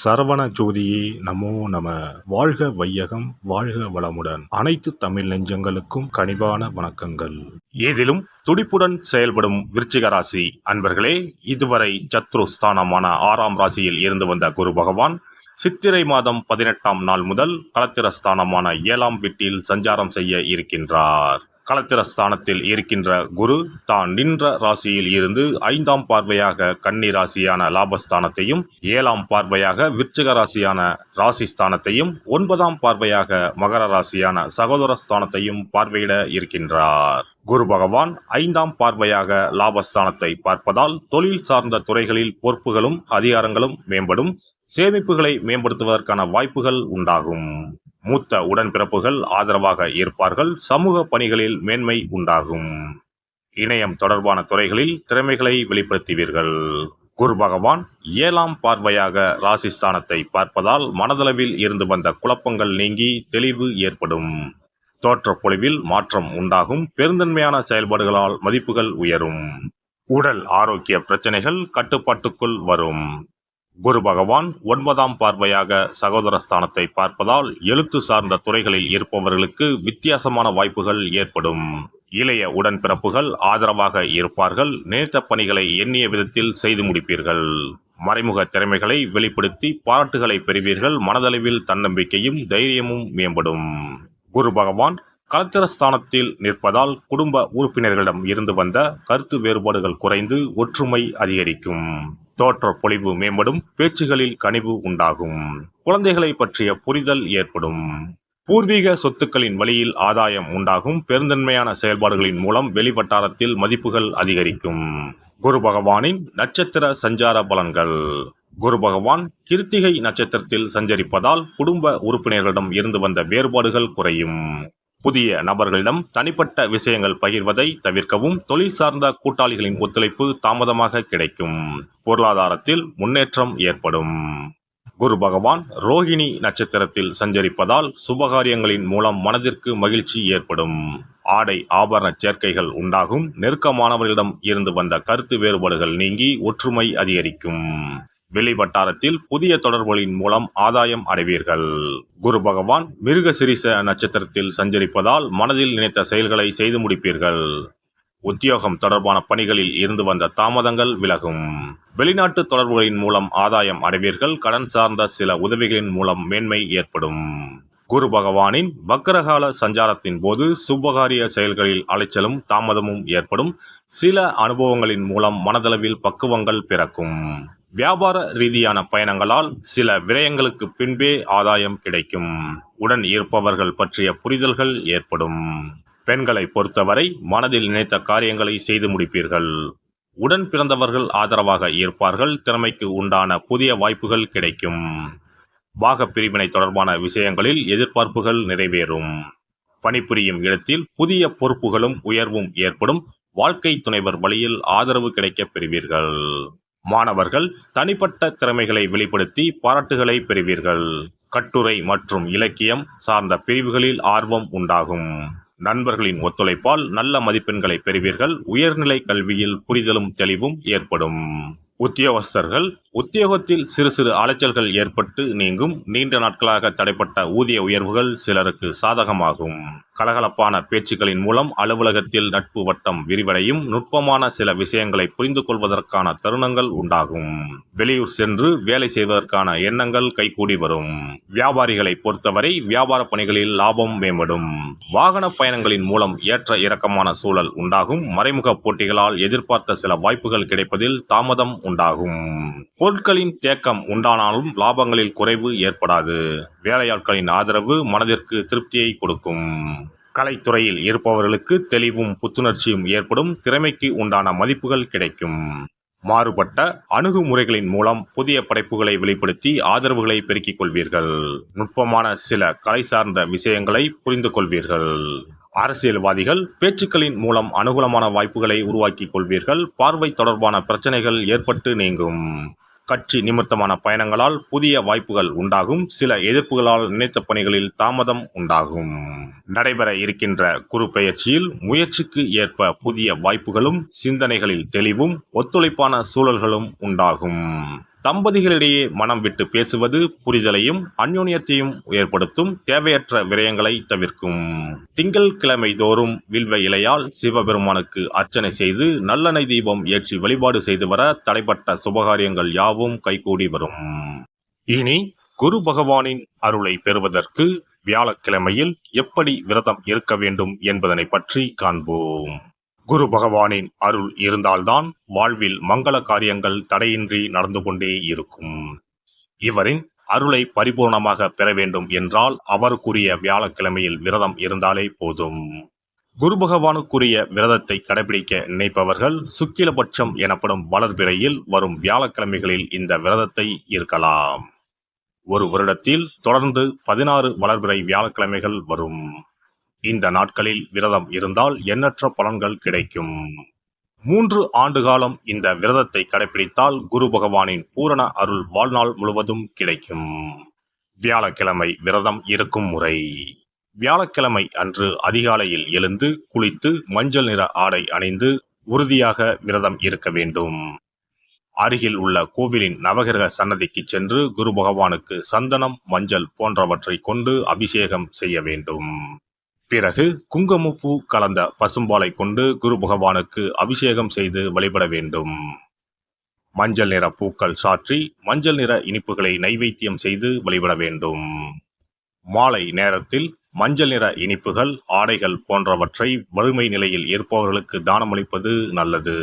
சரவண ஜோதியே நமோ நம. வாழ்க வையகம், வாழ்க வளமுடன். அனைத்து தமிழ் நெஞ்சங்களுக்கும் கனிவான வணக்கங்கள். ஏதிலும் துடிப்புடன் செயல்படும் விருச்சிக ராசி அன்பர்களே, இதுவரை சத்ருஸ்தானமான 6ஆம் ராசியில் இருந்து வந்த குரு பகவான் சித்திரை மாதம் 18ஆம் நாள் முதல் களத்திரஸ்தானமான 7ஆம் வீட்டில் சஞ்சாரம் செய்ய இருக்கின்றார். களத்திரஸ்தானத்தில் இருக்கின்ற குரு தான் நின்ற ராசியில் இருந்து 5ஆம் பார்வையாக கன்னி ராசியான லாபஸ்தானத்தையும், 7ஆம் பார்வையாக விருச்சிக ராசியான ராசிஸ்தானத்தையும், 9ஆம் பார்வையாக மகர ராசியான சகோதரஸ்தானத்தையும் பார்வையிட இருக்கின்றார். குரு பகவான் 5ஆம் பார்வையாக லாபஸ்தானத்தை பார்ப்பதால் தொழில் சார்ந்த துறைகளில் பொறுப்புகளும் அதிகாரங்களும் மேம்படும், சேமிப்புகளை மேம்படுத்துவதற்கான வாய்ப்புகள் உண்டாகும். மூத்த உடன்பிறப்புகள் ஆதரவாக இருப்பார்கள். சமூக பணிகளில் மேன்மை உண்டாகும். இணையம் தொடர்பான துறைகளில் திறமைகளை வெளிப்படுத்துவீர்கள். குரு பகவான் 7ஆம் பார்வையாக ராசிஸ்தானத்தை பார்ப்பதால் மனதளவில் இருந்து வந்த குழப்பங்கள் நீங்கி தெளிவு ஏற்படும். தோற்றப்பொழிவில் மாற்றம் உண்டாகும். பெருந்தன்மையான செயல்பாடுகளால் மதிப்புகள் உயரும். உடல் ஆரோக்கிய பிரச்சனைகள் கட்டுப்பாட்டுக்குள் வரும். குரு பகவான் 9ஆம் பார்வையாக சகோதரஸ்தானத்தை பார்ப்பதால் எழுத்து சார்ந்த துறைகளில் இருப்பவர்களுக்கு வித்தியாசமான வாய்ப்புகள் ஏற்படும். இளைய உடன்பிறப்புகள் ஆதரவாக இருப்பார்கள். நினைத்த பணிகளை எண்ணிய விதத்தில் செய்து முடிப்பீர்கள். மறைமுக திறமைகளை வெளிப்படுத்தி பாராட்டுகளை பெறுவீர்கள். மனதளவில் தன்னம்பிக்கையும் தைரியமும் மேம்படும். குரு பகவான் களத்திரஸ்தானத்தில் நிற்பதால் குடும்ப உறுப்பினர்களிடம் இருந்து வந்த கருத்து வேறுபாடுகள் குறைந்து ஒற்றுமை அதிகரிக்கும். தோற்ற பொலிவு மேம்படும். பேச்சுகளில் கனிவு உண்டாகும். குழந்தைகளை பற்றிய புரிதல் ஏற்படும். பூர்வீக சொத்துக்களின் வழியில் ஆதாயம் உண்டாகும். பெருந்தன்மையான செயல்பாடுகளின் மூலம் வெளிவட்டாரத்தில் மதிப்புகள் அதிகரிக்கும். குரு பகவானின் நட்சத்திர சஞ்சார பலன்கள். குரு பகவான் கிருத்திகை நட்சத்திரத்தில் சஞ்சரிப்பதால் குடும்ப உறுப்பினர்களிடம் இருந்து வந்த வேறுபாடுகள் குறையும். புதிய நபர்களிடம் தனிப்பட்ட விஷயங்கள் பகிர்வதை தவிர்க்கவும். தொழில் சார்ந்த கூட்டாளிகளின் ஒத்துழைப்பு தாமதமாக கிடைக்கும். பொருளாதாரத்தில் முன்னேற்றம் ஏற்படும். குரு பகவான் ரோகிணி நட்சத்திரத்தில் சஞ்சரிப்பதால் சுபகாரியங்களின் மூலம் மனதிற்கு மகிழ்ச்சி ஏற்படும். ஆடை ஆபரண சேர்க்கைகள் உண்டாகும். நெருக்கமானவர்களிடம் இருந்து வந்த கருத்து வேறுபாடுகள் நீங்கி ஒற்றுமை அதிகரிக்கும். வெளிவட்டாரத்தில் புதிய தொடர்புகளின் மூலம் ஆதாயம் அடைவீர்கள். குரு பகவான் மிருகசிரிச நட்சத்திரத்தில் சஞ்சரிப்பதால் மனதில் நினைத்த செயல்களை செய்து முடிப்பீர்கள். உத்தியோகம் தொடர்பான பணிகளில் இருந்து வந்த தாமதங்கள் விலகும். வெளிநாட்டு தொடர்புகளின் மூலம் ஆதாயம் அடைவீர்கள். கடன் சார்ந்த சில உதவிகளின் மூலம் மேன்மை ஏற்படும். குரு பகவானின் வக்கரகால சஞ்சாரத்தின் போது சுபகாரிய செயல்களில் அலைச்சலும் தாமதமும் ஏற்படும். சில அனுபவங்களின் மூலம் மனதளவில் பக்குவங்கள் பிறக்கும். வியாபார ரீதியான பயணங்களால் சில விரயங்களுக்கு பின்பே ஆதாயம் கிடைக்கும். உடன் இருப்பவர்கள் பற்றிய புரிதல்கள் ஏற்படும். பெண்களை பொறுத்தவரை மனதில் நினைத்த காரியங்களை செய்து முடிப்பீர்கள். உடன் பிறந்தவர்கள் ஆதரவாக இருப்பார்கள். திறமைக்கு உண்டான புதிய வாய்ப்புகள் கிடைக்கும். பாக பிரிவினை தொடர்பான விஷயங்களில் எதிர்பார்ப்புகள் நிறைவேறும். பணிபுரியும் இடத்தில் புதிய பொறுப்புகளும் உயர்வும் ஏற்படும். வாழ்க்கை துணைவர் வழியில் ஆதரவு கிடைக்கப் பெறுவீர்கள். மாணவர்கள் தனிப்பட்ட திறமைகளை வெளிப்படுத்தி பாராட்டுகளை பெறுவீர்கள். கட்டுரை மற்றும் இலக்கியம் சார்ந்த பிரிவுகளில் ஆர்வம் உண்டாகும். நண்பர்களின் ஒத்துழைப்பால் நல்ல மதிப்பெண்களை பெறுவீர்கள். உயர்நிலை கல்வியில் புரிதலும் தெளிவும் ஏற்படும். உத்தியோகஸ்தர்கள் உத்தியோகத்தில் சிறு சிறு அலைச்சல்கள் ஏற்பட்டு நீங்கும். நீண்ட நாட்களாக தடைப்பட்ட ஊதிய உயர்வுகள் சிலருக்கு சாதகமாகும். கலகலப்பான பேச்சுக்களின் மூலம் அலுவலகத்தில் நட்பு வட்டம் விரிவடையும். நுட்பமான சில விஷயங்களை புரிந்து கொள்வதற்கான தருணங்கள் உண்டாகும். வெளியூர் சென்று வேலை செய்வதற்கான எண்ணங்கள் கைகூடி வரும். வியாபாரிகளை பொறுத்தவரை வியாபார பணிகளில் லாபம் மேம்படும். வாகன பயணங்களின் மூலம் ஏற்ற இறக்கமான சூழல் உண்டாகும். மறைமுக போட்டிகளால் எதிர்பார்த்த சில வாய்ப்புகள் கிடைப்பதில் தாமதம் உண்டாகும். பொருட்களின் தேக்கம் உண்டானாலும் லாபங்களில் குறைவு ஏற்படாது. வேலையாட்களின் ஆதரவு மனதிற்கு திருப்தியை கொடுக்கும். கலைத்துறையில் இருப்பவர்களுக்கு தெளிவும் புத்துணர்ச்சியும் ஏற்படும். திறமைக்கு உண்டான மதிப்புகள் கிடைக்கும். மாறுபட்ட அணுகுமுறைகளின் மூலம் புதிய படைப்புகளை வெளிப்படுத்தி ஆதரவுகளை பெருக்கிக் கொள்வீர்கள். நுட்பமான சில கலை சார்ந்த விஷயங்களை புரிந்து கொள்வீர்கள். அரசியல்வாதிகள் பேச்சுக்களின் மூலம் அனுகூலமான வாய்ப்புகளை உருவாக்கிக் கொள்வீர்கள். பார்வை தொடர்பான பிரச்சனைகள் ஏற்பட்டு நீங்கும். கட்சி நிமித்தமான பயணங்களால் புதிய வாய்ப்புகள் உண்டாகும். சில எதிர்ப்புகளால் நினைத்த பணிகளில் தாமதம் உண்டாகும். நடைபெற இருக்கின்ற குரு பெயர்ச்சியில் முயற்சிக்கு ஏற்ப புதிய வாய்ப்புகளும் சிந்தனைகளில் தெளிவும் ஒத்துழைப்பான சூழல்களும் உண்டாகும். தம்பதிகளிடையே மனம் விட்டு பேசுவது புரிதலையும் அந்யோன்யத்தையும் ஏற்படுத்தும். தேவையற்ற விரயங்களை தவிர்க்கும். திங்கட்கிழமை தோறும் வில்வ இலையால் சிவபெருமானுக்கு அர்ச்சனை செய்து நல்லெண்ணெய் தீபம் ஏற்றி வழிபாடு செய்து வர தடைப்பட்ட சுபகாரியங்கள் யாவும் கைகூடி வரும். இனி குரு பகவானின் அருளை பெறுவதற்கு வியாழக்கிழமையில் எப்படி விரதம் இருக்க வேண்டும் என்பதனை பற்றி காண்போம். குரு பகவானின் அருள் இருந்தால்தான் வாழ்வில் மங்கள காரியங்கள் தடையின்றி நடந்து கொண்டே இருக்கும். இவரின் அருளை பரிபூர்ணமாக பெற வேண்டும் என்றால் அவருக்குரிய வியாழக்கிழமையில் விரதம் இருந்தாலே போதும். குரு பகவானுக்குரிய விரதத்தை கடைபிடிக்க நினைப்பவர்கள் சுக்கிலபட்சம் எனப்படும் வளர்பிறையில் வரும் வியாழக்கிழமைகளில் இந்த விரதத்தை இருக்கலாம். ஒரு வருடத்தில் தொடர்ந்து 16 வளர்பிறை வியாழக்கிழமைகள் வரும். இந்த நாட்களில் விரதம் இருந்தால் எண்ணற்ற பலன்கள் கிடைக்கும். 3 ஆண்டு காலம் இந்த விரதத்தை கடைபிடித்தால் குரு பகவானின் பூரண அருள் வாழ்நாள் முழுவதும் கிடைக்கும். வியாழக்கிழமை விரதம் இருக்கும் முறை. வியாழக்கிழமை அன்று அதிகாலையில் எழுந்து குளித்து மஞ்சள் நிற ஆடை அணிந்து உறுதியாக விரதம் இருக்க வேண்டும். அருகில் உள்ள கோவிலின் நவகிரக சன்னதிக்கு சென்று குரு பகவானுக்கு சந்தனம், மஞ்சள் போன்றவற்றை கொண்டு அபிஷேகம் செய்ய வேண்டும். பிறகு குங்குமப்பூ கலந்த பசும்பாலை கொண்டு குரு பகவானுக்கு அபிஷேகம் செய்து வழிபட வேண்டும். மஞ்சள் நிற பூக்கள் சாற்றி மஞ்சள் நிற இனிப்புகளை நைவேத்தியம் செய்து வழிபட வேண்டும். மாலை நேரத்தில் மஞ்சள் நிற இனிப்புகள், ஆடைகள் போன்றவற்றை வறுமை நிலையில் இருப்பவர்களுக்கு தானமளிப்பது நல்லது.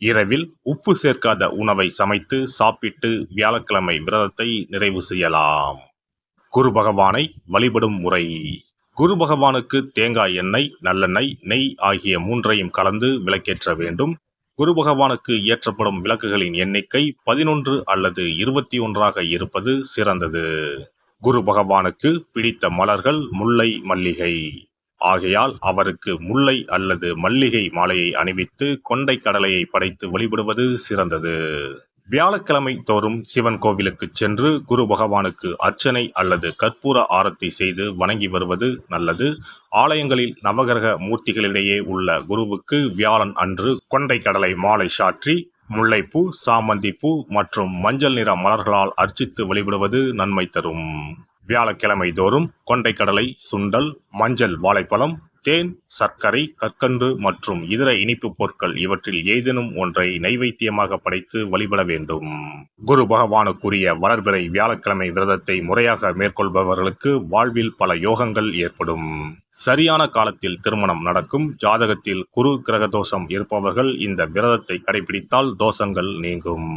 இரவில் உப்பு சேர்க்காத உணவை சமைத்து சாப்பிட்டு வியாழக்கிழமை விரதத்தை நிறைவு செய்யலாம். குரு பகவானை வழிபடும் முறை. குரு பகவானுக்கு தேங்காய் எண்ணெய், நல்லெண்ணெய், நெய் ஆகிய 3ஐயும் கலந்து விளக்கேற்ற வேண்டும். குரு பகவானுக்கு ஏற்றப்படும் விளக்குகளின் எண்ணிக்கை 11 அல்லது 21ஆக இருப்பது சிறந்தது. குரு பகவானுக்கு பிடித்த மலர்கள் முல்லை, மல்லிகை. ஆகையால் அவருக்கு முல்லை அல்லது மல்லிகை மாலையை அணிவித்து கொண்டை கடலையை படைத்து வழிபடுவது சிறந்தது. வியாழக்கிழமை தோறும் சிவன் கோவிலுக்கு சென்று குரு பகவானுக்கு அர்ச்சனை அல்லது கற்பூர ஆரத்தி செய்து வணங்கி வருவது நல்லது. ஆலயங்களில் நவகிரக மூர்த்திகளிடையே உள்ள குருவுக்கு வியாழன் அன்று கொண்டை கடலை மாலை சாற்றி முல்லைப்பூ, சாமந்திப்பூ மற்றும் மஞ்சள் நிற மலர்களால் அர்ச்சித்து வழிபடுவது நன்மை தரும். வியாழக்கிழமை தோறும் கொண்டை கடலை, சுண்டல், மஞ்சள் வாழைப்பழம், தேன், சர்க்கரை, கற்கண்டு மற்றும் இதர இனிப்பு பொருட்கள் இவற்றில் ஏதேனும் ஒன்றை நைவேத்தியமாக படைத்து வழிபட வேண்டும். குரு பகவானுக்குரிய வளர்பிறை வியாழக்கிழமை விரதத்தை முறையாக மேற்கொள்பவர்களுக்கு வாழ்வில் பல யோகங்கள் ஏற்படும். சரியான காலத்தில் திருமணம் நடக்கும். ஜாதகத்தில் குரு கிரக தோஷம் இருப்பவர்கள் இந்த விரதத்தை கடைபிடித்தால் தோஷங்கள் நீங்கும்.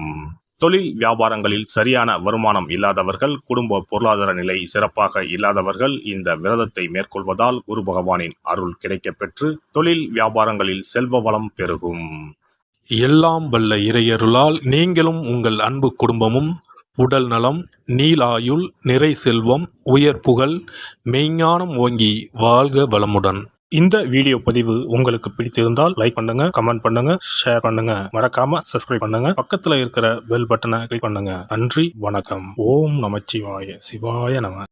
தொழில் வியாபாரங்களில் சரியான வருமானம் இல்லாதவர்கள், குடும்ப பொருளாதார நிலை சிறப்பாக இல்லாதவர்கள் இந்த விரதத்தை மேற்கொள்வதால் குரு பகவானின் அருள் கிடைக்கப் பெற்று தொழில் வியாபாரங்களில் செல்வ வளம் பெருகும். எல்லாம் வல்ல இறையருளால் நீங்களும் உங்கள் அன்பு குடும்பமும் உடல் நலம், நீலாயுள், நிறை செல்வம், உயர் புகழ், மெய்ஞானம் ஓங்கி வாழ்க வளமுடன். இந்த வீடியோ பதிவு உங்களுக்கு பிடித்திருந்தால் லைக் பண்ணுங்க, கமெண்ட் பண்ணுங்க, ஷேர் பண்ணுங்க. மறக்காம சப்ஸ்கிரைப் பண்ணுங்க. பக்கத்துல இருக்கிற பெல் பட்டனை கிளிக் பண்ணுங்க. நன்றி, வணக்கம். ஓம் நமச்சிவாய. சிவாய நம.